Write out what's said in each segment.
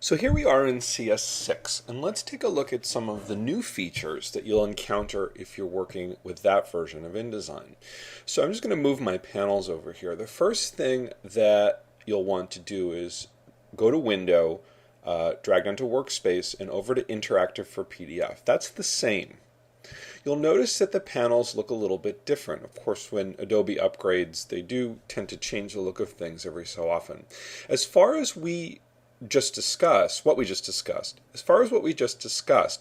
So here we are in CS6, and let's take a look at some of the new features that you'll encounter if you're working with that version of InDesign. So I'm just going to move my panels over here. The first thing that you'll want to do is go to Window, drag down to Workspace, and over to Interactive for PDF. That's the same. You'll notice that the panels look a little bit different. Of course, when Adobe upgrades, they do tend to change the look of things every so often. As far as what we just discussed,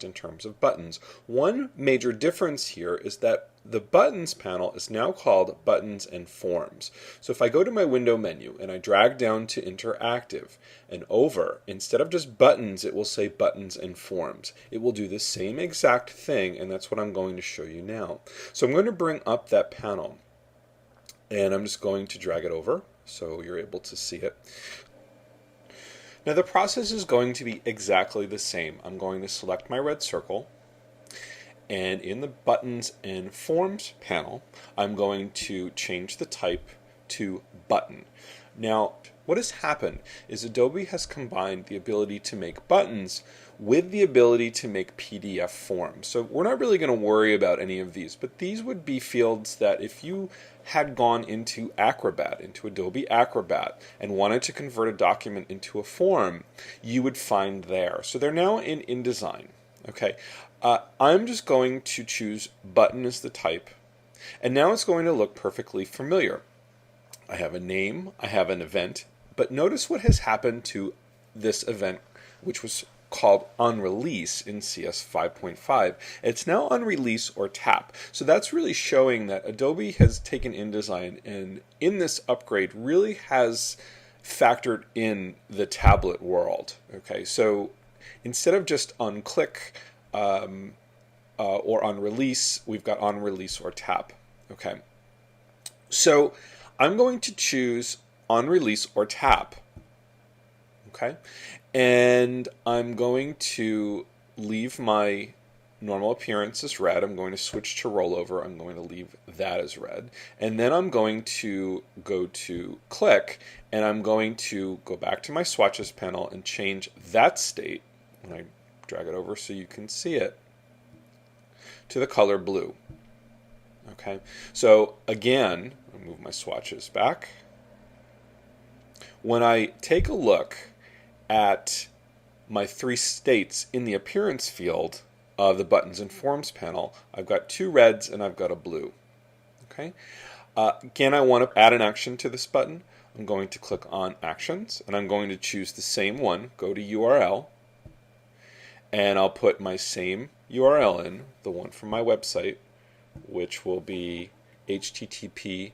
in terms of buttons, one major difference here is that the Buttons panel is now called Buttons and Forms. So if I go to my window menu and I drag down to Interactive and over, instead of just Buttons, it will say Buttons and Forms. It will do the same exact thing, and that's what I'm going to show you now. So I'm going to bring up that panel, and I'm just going to drag it over so you're able to see it. Now the process is going to be exactly the same. I'm going to select my red circle, and in the Buttons and Forms panel, I'm going to change the type to Button. Now, what has happened is Adobe has combined the ability to make buttons with the ability to make PDF forms. So we're not really going to worry about any of these, but these would be fields that if you had gone into Acrobat, into Adobe Acrobat, and wanted to convert a document into a form, you would find there. So they're now in InDesign. Okay, I'm just going to choose button as the type, and now it's going to look perfectly familiar. I have a name, I have an event, but notice what has happened to this event, which was called onRelease in CS 5.5. It's now onRelease or tap. So that's really showing that Adobe has taken InDesign and in this upgrade really has factored in the tablet world. Okay, so instead of just on click or on release, we've got on release or tap. Okay, so I'm going to choose on release or tap. Okay, and I'm going to leave my normal appearance as red. I'm going to switch to rollover. I'm going to leave that as red, and then I'm going to go to click, and I'm going to go back to my swatches panel and change that state, when I drag it over so you can see it, to the color blue. Okay, so again, I'll move my swatches back. When I take a look at my three states in the appearance field of the Buttons and Forms panel, I've got two reds and I've got a blue. Okay. Again, I want to add an action to this button. I'm going to click on Actions, and I'm going to choose the same one, go to URL, and I'll put my same URL in, the one from my website, which will be http://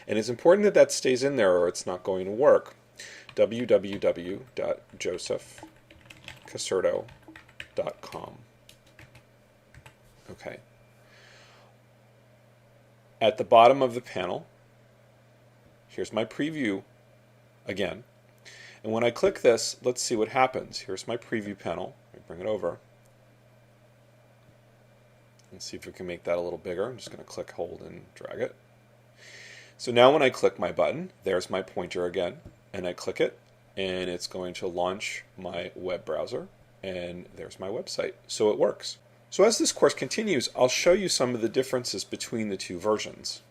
and it's important that that stays in there or it's not going to work. www.josephcaserto.com. Okay. At the bottom of the panel, here's my preview again. And when I click this, let's see what happens. Here's my preview panel. Let me bring it over. Let's see if we can make that a little bigger. I'm just going to click, hold, and drag it. So now when I click my button, there's my pointer again, and I click it, and it's going to launch my web browser, and there's my website. So it works. So as this course continues, I'll show you some of the differences between the two versions.